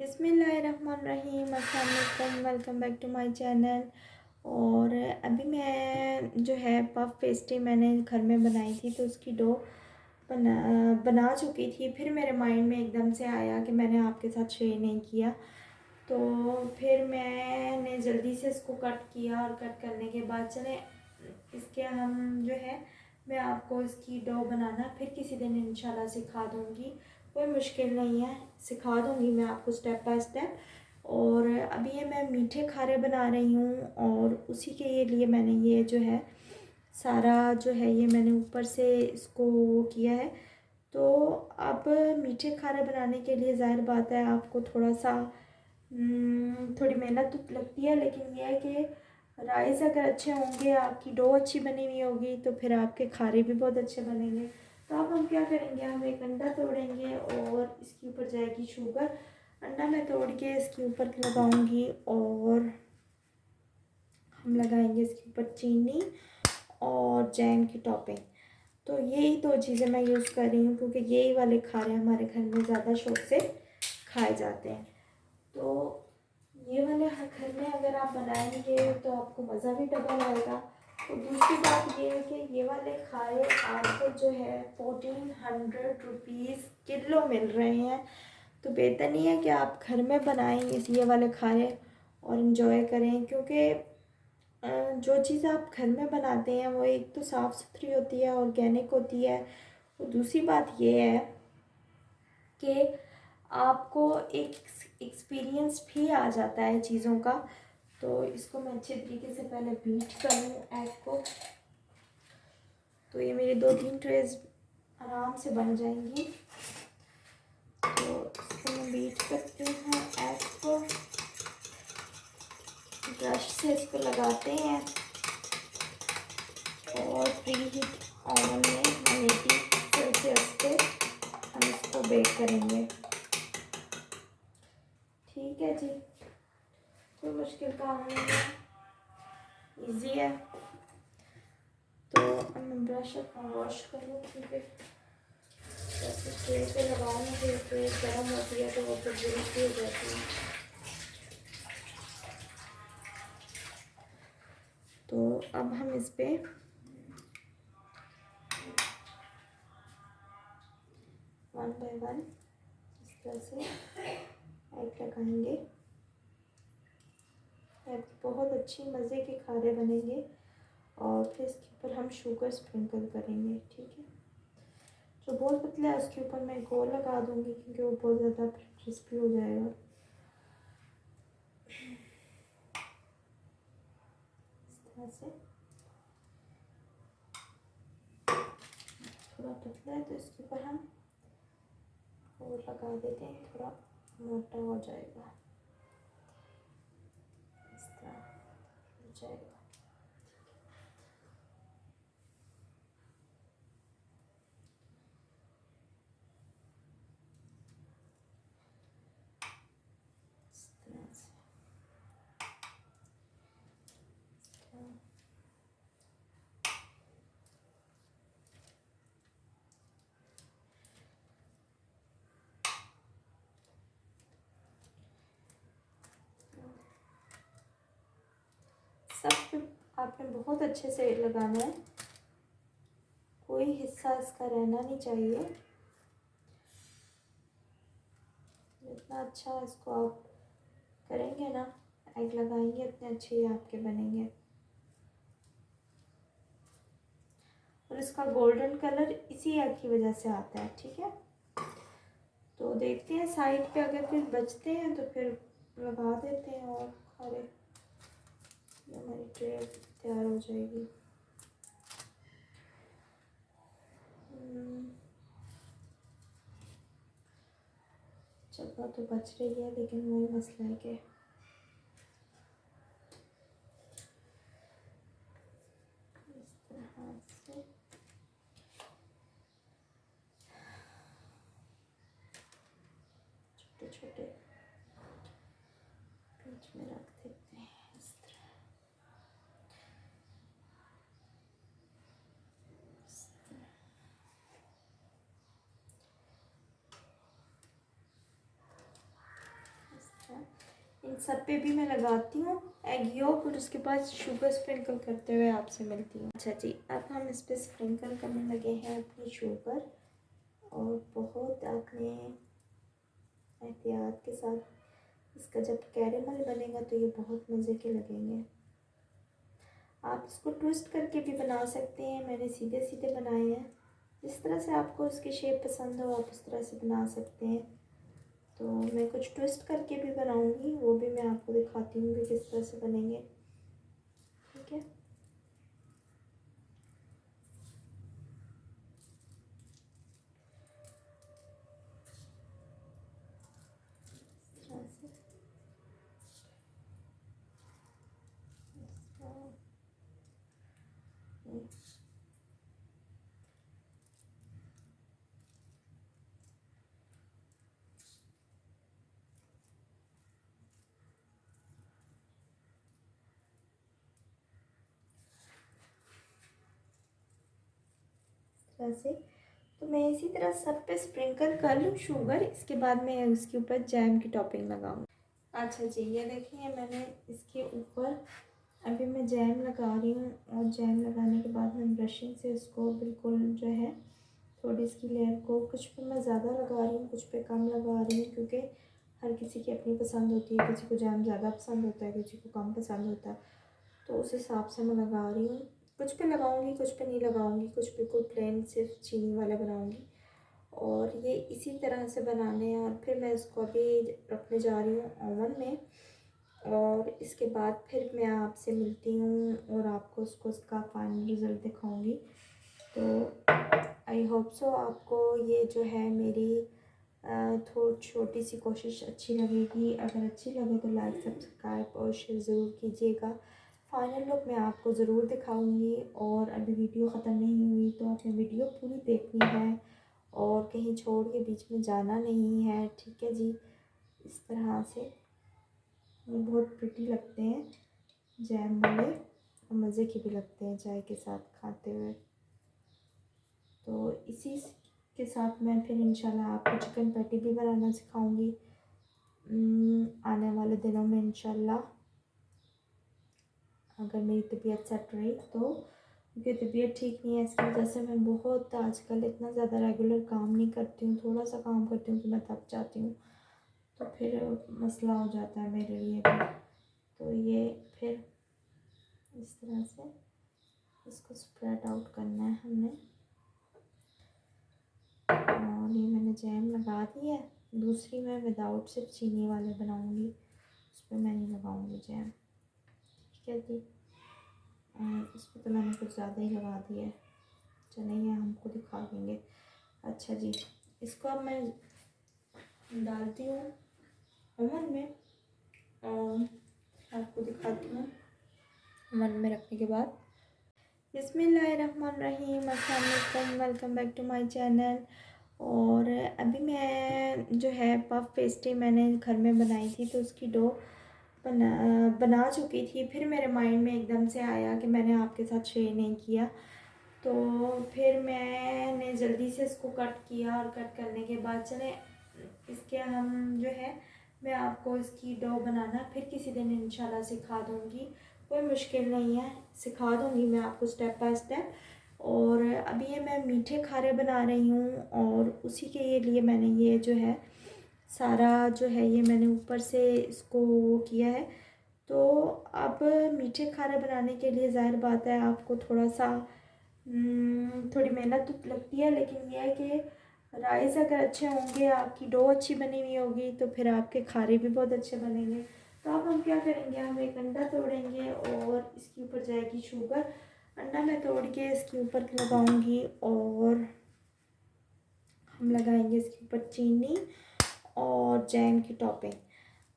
बिस्मिल्लाहिर्रहमानिर्रहीम, अस्सलाम वालेकुम, welcome back to my channel. और अभी मैं जो है पफ पेस्ट्री मैंने घर में बनाई थी, तो उसकी डो बना चुकी थी। फिर मेरे माइंड में एकदम से आया कि मैंने आपके साथ शेयर नहीं किया, तो फिर मैंने जल्दी से इसको कट किया। और कट करने के बाद चले इसके हम जो है मैं आपको इसकी डो बनाना फिर किसी दिन इंशाल्लाह सिखा दूँगी। कोई मुश्किल नहीं है, सिखा दूँगी मैं आपको स्टेप बाय स्टेप। और अभी ये मैं मीठे खारे बना रही हूँ, और उसी के लिए मैंने ये जो है सारा जो है ये मैंने ऊपर से इसको वो किया है। तो अब मीठे खारे बनाने के लिए ज़ाहिर बात है आपको थोड़ा सा थोड़ी मेहनत तो लगती है, लेकिन यह है कि राइस अगर अच्छे होंगे, आपकी डो अच्छी बनी हुई होगी, तो फिर आपके खारे भी बहुत अच्छे बनेंगे। तो अब हम क्या करेंगे, हम एक अंडा तोड़ेंगे और इसके ऊपर जाएगी शुगर। अंडा मैं तोड़ के इसके ऊपर लगाऊंगी, और हम लगाएंगे इसके ऊपर चीनी और जैम की टॉपिंग। तो यही दो चीज़ें मैं यूज़ कर रही हूँ, क्योंकि यही वाले खारे हमारे घर में ज़्यादा शौक से खाए जाते हैं। तो ये वाले घर में अगर आप बनाएंगे तो आपको मज़ा भी डबल आएगा। तो दूसरी बात ये है कि ये वाले खारे आपको जो है 1400 रुपीज़ किलो मिल रहे हैं। तो बेहतर नहीं है कि आप घर में बनाएं इस ये वाले खारे और इन्जॉय करें, क्योंकि जो चीज़ आप घर में बनाते हैं वो एक तो साफ़ सुथरी होती है, ऑर्गेनिक होती है। और दूसरी बात ये है कि आपको एक एक्सपीरियंस भी आ जाता है चीज़ों का। तो इसको मैं अच्छे तरीके से पहले बीट कर लूँ एग को। तो ये मेरी 2-3 ट्रेज आराम से बन जाएंगी। तो इसको मैं बीट करती हूँ एग को, ब्रश से इसको लगाते हैं और प्री हीट ओवन में 180 सेल्सियस पे हम इसको बेक करेंगे। ठीक है जी, कोई मुश्किल काम नहीं है, इजी है। तो अब मैं ब्रश अपना वॉश कर लूँ, क्योंकि जैसे ट्रे पे लगाऊंगी ट्रे गर्म होती है तो वो फिर जल्दी हो जाती है। तो अब हम इस पर वन बाय वन इस तरह से एग लगाएंगे। एग बहुत अच्छी मज़े के खारे बनेंगे। और फिर इसके ऊपर हम शुगर स्प्रिंकल करेंगे। ठीक है, जो बहुत पतला है उसके ऊपर मैं गोल लगा दूंगी, क्योंकि वो बहुत ज़्यादा क्रिस्पी हो जाएगा। इस तरह से थोड़ा पतला है तो इसके ऊपर हम गोल लगा देते हैं, थोड़ा मोटा हो जाएगा, इस तरह हो जाएगा। इस तरह से सब आपने बहुत अच्छे से लगाना है, कोई हिस्सा इसका रहना नहीं चाहिए। जितना अच्छा इसको आप करेंगे ना, एग लगाएंगे, उतने अच्छे ही आपके बनेंगे। और इसका गोल्डन कलर इसी एग की वजह से आता है। ठीक है, तो देखते हैं साइड पे अगर फिर बचते हैं तो फिर लगा देते हैं। और खारे हमारी ट्रे तैयार हो जाएगी। जगह तो बच रही है, लेकिन वही मसला है कि इस तरह से छोटे छोटे बीच में रख देते हैं, इस तरह। इन सब पे भी मैं लगाती हूँ एग योक और उसके बाद शुगर स्प्रिंकल करते हुए आपसे मिलती हूँ। अच्छा जी, अब हम इस पर स्प्रिंकल करने लगे हैं अपनी शुगर, और बहुत आपने एहतियात के साथ, इसका जब कैरेमल बनेगा तो ये बहुत मज़े के लगेंगे। आप इसको ट्विस्ट करके भी बना सकते हैं, मैंने सीधे सीधे बनाए हैं। जिस तरह से आपको इसकी शेप पसंद हो आप उस तरह से बना सकते हैं। तो मैं कुछ ट्विस्ट करके भी बनाऊंगी, वो भी मैं आपको दिखाती हूँ कि किस तरह से बनेंगे। ठीक है, इस तरह से तरह से। तो मैं इसी तरह सब पे स्प्रिंकल कर लूँ शुगर, इसके बाद मैं इसके ऊपर जैम की टॉपिंग लगाऊँ। अच्छा जी, ये देखिए मैंने इसके ऊपर अभी मैं जैम लगा रही हूँ, और जैम लगाने के बाद मैं ब्रशिंग से इसको बिल्कुल जो है थोड़ी इसकी लेयर को, कुछ पे मैं ज़्यादा लगा रही हूँ कुछ पे कम लगा रही हूँ, क्योंकि हर किसी की अपनी पसंद होती है, किसी को जैम ज़्यादा पसंद होता है, किसी को कम पसंद होता है, तो उस हिसाब से मैं लगा रही हूँ। कुछ पे लगाऊंगी कुछ पे नहीं लगाऊंगी, कुछ बिल्कुल प्लेन सिर्फ चीनी वाला बनाऊंगी। और ये इसी तरह से बनाने हैं, और फिर मैं इसको अभी रखने जा रही हूँ ओवन में, और इसके बाद फिर मैं आपसे मिलती हूँ और आपको उसका फाइनल रिज़ल्ट दिखाऊंगी। तो आई होप सो आपको ये जो है मेरी थोड़ी छोटी सी कोशिश अच्छी लगेगी। अगर अच्छी लगे तो लाइक सब्सक्राइब और शेयर ज़रूर कीजिएगा। फाइनल लुक मैं आपको ज़रूर दिखाऊंगी, और अभी वीडियो ख़त्म नहीं हुई तो आपने वीडियो पूरी देखनी है और कहीं छोड़ के बीच में जाना नहीं है। ठीक है जी, इस तरह से ये बहुत प्रिटी लगते हैं जैम वाले, और मज़े के भी लगते हैं चाय के साथ खाते हुए। तो इसी के साथ मैं फिर इंशाल्लाह आपको चिकन पैटी भी बनाना सिखाऊंगी आने वाले दिनों में इंशाल्लाह, अगर मेरी तबीयत सेट रही तो। क्योंकि तबीयत ठीक नहीं है, इसकी वजह से मैं बहुत आजकल इतना ज़्यादा रेगुलर काम नहीं करती हूँ, थोड़ा सा काम करती हूँ तो मैं थक जाती हूँ, तो फिर मसला हो जाता है मेरे लिए भी। तो ये फिर इस तरह से इसको स्प्रेड आउट करना है हमने, और ये मैंने जैम लगा दी है। दूसरी मैं विदाउट सिर्फ चीनी वाले बनाऊंगी, उस पर मैं नहीं लगाऊंगी जैम। ठीक है जी, इस पर तो मैंने कुछ ज़्यादा ही लगा दिया है, चलेंगे हमको दिखा देंगे। अच्छा जी, इसको अब मैं डालती हूँ ओवन में, और आपको दिखाती हूँ ओवन में रखने के बाद। बिस्मिल्लाहिर्रहमानिर्रहीम, अस्सलाम वालेकुम, welcome back to my channel. और अभी मैं जो है पफ पेस्ट्री मैंने घर में बनाई थी, तो उसकी डो बना चुकी थी। फिर मेरे माइंड में एकदम से आया कि मैंने आपके साथ शेयर नहीं किया, तो फिर मैंने जल्दी से इसको कट किया, और कट करने के बाद चले इसके हम जो है मैं आपको इसकी डो बनाना फिर किसी दिन इंशाल्लाह सिखा दूँगी। कोई मुश्किल नहीं है, सिखा दूँगी मैं आपको स्टेप बाय स्टेप। और अभी ये मैं मीठे खारे बना रही हूँ, और उसी के लिए मैंने ये जो है सारा जो है ये मैंने ऊपर से इसको वो किया है। तो अब मीठे खारे बनाने के लिए ज़ाहिर बात है आपको थोड़ा सा थोड़ी मेहनत तो लगती है, लेकिन यह है कि राइस अगर अच्छे होंगे, आपकी डो अच्छी बनी हुई होगी, तो फिर आपके खारे भी बहुत अच्छे बनेंगे। तो अब हम क्या करेंगे, हम एक अंडा तोड़ेंगे और इसके ऊपर जाएगी शुगर। अंडा मैं तोड़ के इसके ऊपर लगाऊंगी, और हम लगाएंगे इसके ऊपर चीनी और जैम की टॉपिंग।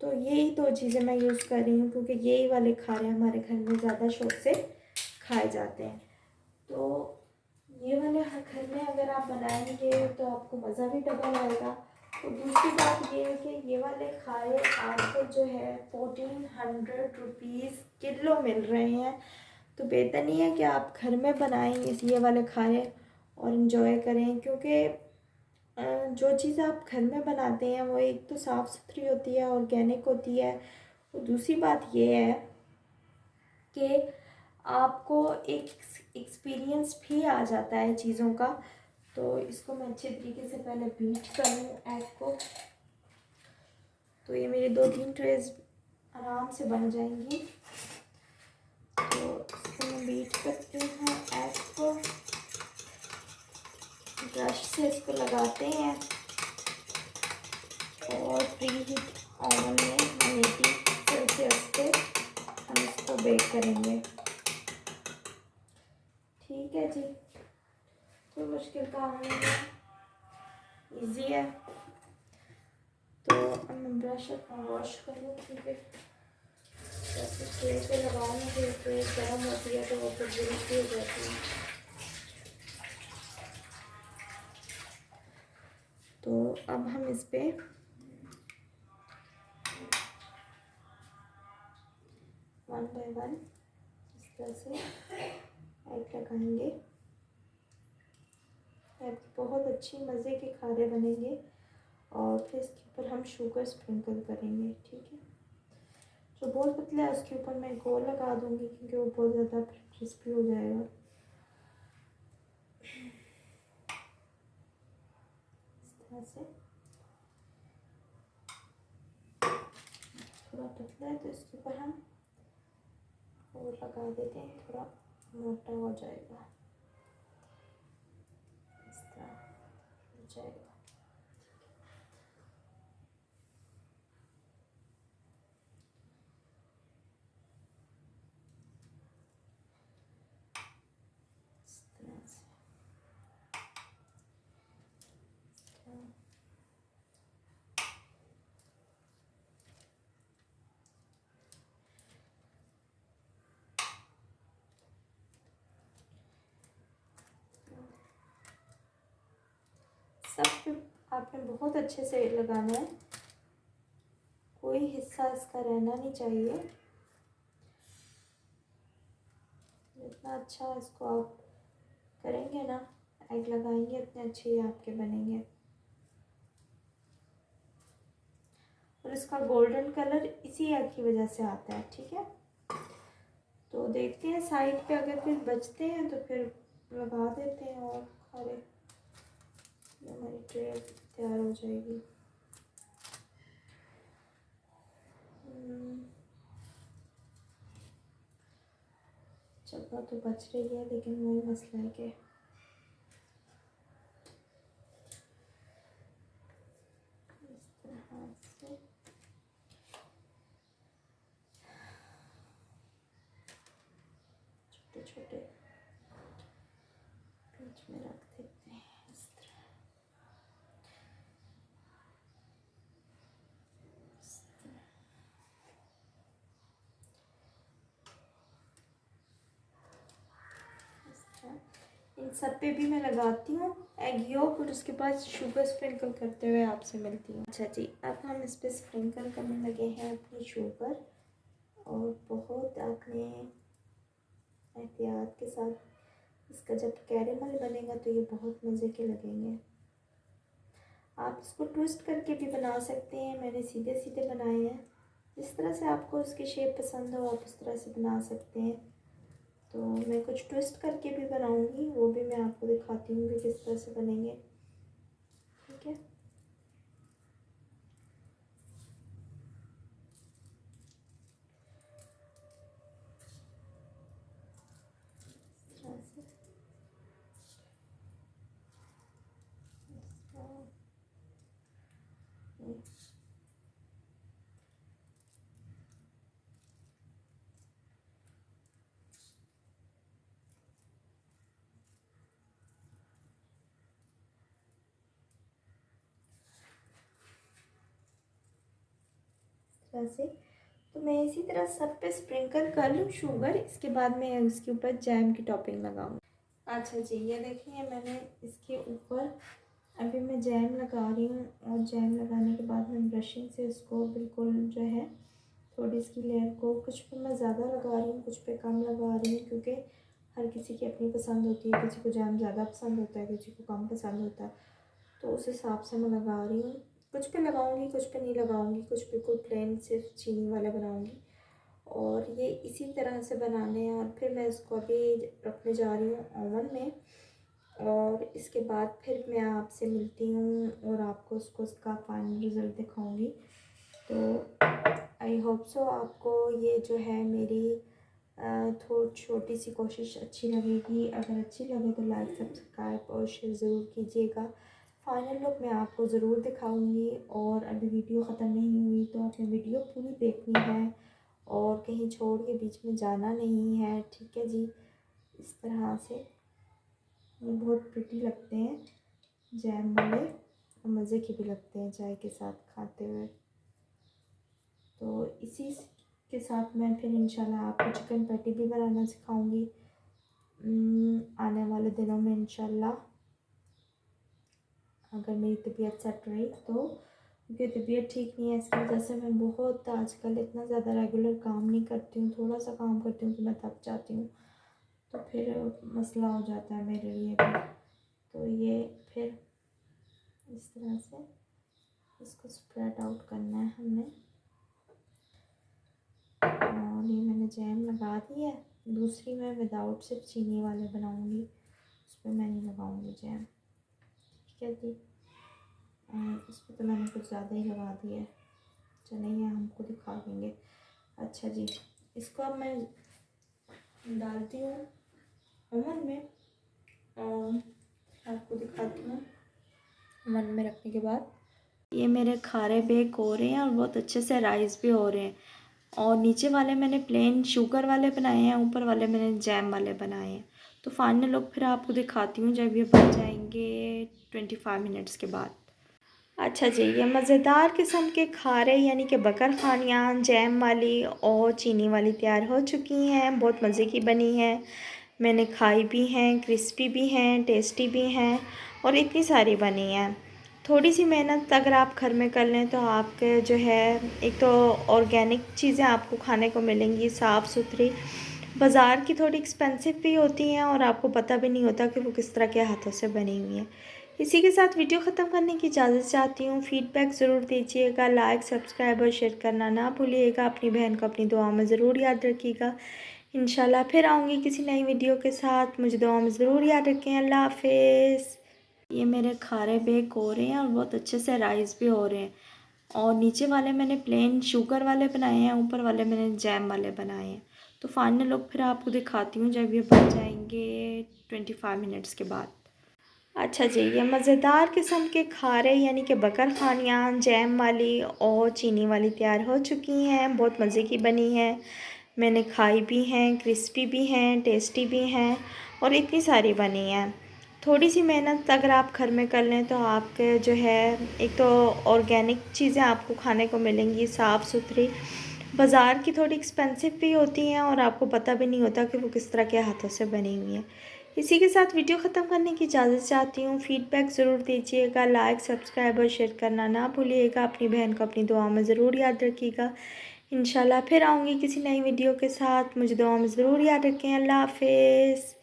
तो यही दो चीज़ें मैं यूज़ कर रही हूँ, क्योंकि यही वाले खारे हमारे घर में ज़्यादा शौक से खाए जाते हैं। तो ये वाले हर घर में अगर आप बनाएंगे तो आपको मज़ा भी डबल आएगा। तो दूसरी बात ये है कि ये वाले खारे आपको जो है 1400 रुपीज़ किलो मिल रहे हैं। तो बेहतर नहीं है कि आप घर में बनाएं इस ये वाले खारे और इन्जॉय करें, क्योंकि जो चीज़ आप घर में बनाते हैं वो एक तो साफ़ सुथरी होती है, ऑर्गेनिक होती है, तो दूसरी बात ये है कि आपको एक एक्सपीरियंस भी आ जाता है चीज़ों का। तो इसको मैं अच्छे तरीके से पहले बीट कर लूँ एग को। तो ये मेरे 2-3 ट्रेज आराम से बन जाएंगी। तो इसको मैं बीट करती हूँ एग को, ब्रश से इसको लगाते हैं और प्री हीट ओवन में 180 सेल्सियस पे हम इसको बेक करेंगे। ठीक है जी, कोई मुश्किल काम नहीं है, इजी है। तो अब मैं ब्रश अपना वॉश कर लूँ, क्योंकि जैसे ट्रे पे लगाऊँ ना फिर ट्रे गर्म होती है तो वो फिर जल्दी हो जाती है। तो अब हम इस पर वन बाय वन इस तरह से एग लगाएंगे। एग बहुत अच्छी मज़े के खारे बनेंगे। और फिर इसके ऊपर हम शुगर स्प्रिंकल करेंगे। ठीक है, जो बहुत पतला है उसके ऊपर मैं गोल लगा दूंगी, क्योंकि वो बहुत ज़्यादा क्रिस्पी हो जाएगा। इस तरह से थोड़ा पतला है तो इसके ऊपर हम और लगा देते हैं, थोड़ा मोटा हो जाएगा, इस तरह हो जाएगा। इस तरह से सब पे आपने बहुत अच्छे से लगाना है, कोई हिस्सा इसका रहना नहीं चाहिए। जितना अच्छा इसको आप करेंगे ना, एग लगाएंगे, उतने अच्छे ही आपके बनेंगे। और इसका गोल्डन कलर इसी एग की वजह से आता है। ठीक है, तो देखते हैं साइड पे अगर कुछ बचते हैं तो फिर लगा देते हैं और खारे। हमारी ट्रे तैयार हो जाएगी। जगह तो बच रही है, लेकिन वही मसला है कि इस तरह से छोटे छोटे बीच में रख देते हैं, इस तरह। इन सब पे भी मैं लगाती हूँ एग योक, और उसके बाद शुगर स्प्रिंकल करते हुए आपसे मिलती हूँ। अच्छा जी, अब हम इस पर स्प्रिंकल करने लगे हैं अपनी शुगर, और बहुत आपने एहतियात के साथ। इसका जब कैरेमल बनेगा तो ये बहुत मज़े के लगेंगे। आप इसको ट्विस्ट करके भी बना सकते हैं, मैंने सीधे सीधे बनाए हैं। जिस तरह से आपको उसकी शेप पसंद हो आप उस तरह से बना सकते हैं। तो मैं कुछ ट्विस्ट करके भी बनाऊंगी, वो भी मैं आपको दिखाती हूँ कि किस तरह से बनेंगे। ठीक है, इस तरह से तरह से। तो मैं इसी तरह सब पे स्प्रिंकल कर लूँ शुगर, इसके बाद मैं उसके ऊपर जैम की टॉपिंग लगाऊंगी। अच्छा जी, ये देखिए मैंने इसके ऊपर अभी मैं जैम लगा रही हूँ, और जैम लगाने के बाद मैं ब्रशिंग से इसको बिल्कुल जो है थोड़ी इसकी लेयर को, कुछ पे मैं ज़्यादा लगा रही हूँ, कुछ पे कम लगा रही हूँ, क्योंकि हर किसी की अपनी पसंद होती है। किसी को जैम ज़्यादा पसंद होता है, किसी को कम पसंद होता है, तो उस हिसाब से मैं लगा रही हूँ। कुछ पे लगाऊंगी, कुछ पे नहीं लगाऊंगी, कुछ बिल्कुल प्लेन सिर्फ चीनी वाला बनाऊंगी। और ये इसी तरह से बनाने हैं। और फिर मैं इसको अभी रखने जा रही हूँ ओवन में, और इसके बाद फिर मैं आपसे मिलती हूँ और आपको उसका फाइनल रिज़ल्ट दिखाऊंगी। तो आई होप सो आपको ये जो है मेरी थोड़ी छोटी सी कोशिश अच्छी लगेगी। अगर अच्छी लगे तो लाइक सब्सक्राइब और शेयर ज़रूर कीजिएगा। फाइनल लुक मैं आपको ज़रूर दिखाऊंगी। और अभी वीडियो ख़त्म नहीं हुई तो आपने वीडियो पूरी देखनी है और कहीं छोड़ के बीच में जाना नहीं है, ठीक है जी। इस तरह से ये बहुत प्रिटी लगते हैं जैम वाले, और मज़े के भी लगते हैं चाय के साथ खाते हुए। तो इसी के साथ मैं फिर इंशाल्लाह आपको चिकन पैटी भी बनाना सिखाऊंगी आने वाले दिनों में इंशाल्लाह, अगर मेरी तबीयत सेट रही तो। क्योंकि तबीयत ठीक नहीं है, इसकी वजह से मैं बहुत आजकल इतना ज़्यादा रेगुलर काम नहीं करती हूँ। थोड़ा सा काम करती हूँ तो मैं थक जाती हूँ, तो फिर मसला हो जाता है मेरे लिए भी। तो ये फिर इस तरह से इसको स्प्रेड आउट करना है हमने। और ये मैंने जैम लगा दी है। दूसरी मैं विदाउट सिर्फ चीनी वाले बनाऊंगी, उस पर मैं नहीं लगाऊंगी जैम, ठीक है जी। इस पर तो मैंने कुछ ज़्यादा ही लगा दिया है, चलेंगे हमको दिखा देंगे। अच्छा जी, इसको अब मैं डालती हूँ ओवन में और आपको दिखाती हूँ ओवन में रखने के बाद। ये मेरे खारे बेक हो रहे हैं और बहुत अच्छे से राइस भी हो रहे हैं। और नीचे वाले मैंने प्लेन शुगर वाले बनाए हैं, ऊपर वाले मैंने जैम वाले बनाए हैं। तो फाइनल लुक फिर आपको दिखाती हूँ जब ये बन जाएंगे 25 मिनट्स के बाद। अच्छा जी, ये मज़ेदार किस्म के खारे यानी कि बकर खानियाँ जैम वाली और चीनी वाली तैयार हो चुकी हैं। बहुत मज़े की बनी है, मैंने खाई भी हैं, क्रिस्पी भी हैं, टेस्टी भी हैं और इतनी सारी बनी हैं। थोड़ी सी मेहनत अगर आप घर में कर लें तो आपके जो है एक तो ऑर्गेनिक चीज़ें आपको खाने को मिलेंगी, साफ़ सुथरी। बाज़ार की थोड़ी एक्सपेंसिव भी होती हैं और आपको पता भी नहीं होता कि वो किस तरह के हाथों से बनी हुई हैं। इसी के साथ वीडियो ख़त्म करने की इजाज़त चाहती हूँ। फ़ीडबैक ज़रूर दीजिएगा, लाइक सब्सक्राइब और शेयर करना ना भूलिएगा। अपनी बहन को अपनी दुआ में ज़रूर याद रखिएगा। इंशाल्लाह फिर आऊँगी किसी नई वीडियो के साथ, मुझे दुआ में ज़रूर याद रखें। अल्लाह हाफिज़। ये मेरे खारे बेक हो रहे हैं और बहुत अच्छे से राइस भी हो रहे हैं। और नीचे वाले मैंने प्लेन शुगर वाले बनाए हैं, ऊपर वाले मैंने जैम वाले बनाए हैं। तो फाइनल लुक फिर आपको दिखाती हूँ जब ये बन जाएंगे 25 मिनट्स के बाद। अच्छा जी, ये मज़ेदार किस्म के खारे यानी कि बकर खानियाँ जैम वाली और चीनी वाली तैयार हो चुकी हैं। बहुत मज़े की बनी है, मैंने खाई भी हैं, क्रिस्पी भी हैं, टेस्टी भी हैं और इतनी सारी बनी हैं। थोड़ी सी मेहनत अगर आप घर में कर लें तो आपके जो है एक तो ऑर्गेनिक चीज़ें आपको खाने को मिलेंगी, साफ़ सुथरी। बाज़ार की थोड़ी एक्सपेंसिव भी होती हैं और आपको पता भी नहीं होता कि वो किस तरह के हाथों से बनी हुई हैं। इसी के साथ वीडियो ख़त्म करने की इजाज़त चाहती हूँ। फ़ीडबैक ज़रूर दीजिएगा, लाइक सब्सक्राइब और शेयर करना ना भूलिएगा। अपनी बहन को अपनी दुआ में ज़रूर याद रखिएगा। इंशाल्लाह फिर आऊँगी किसी नई वीडियो के साथ, मुझे दुआ में ज़रूर याद रखें। अल्लाह हाफिज़।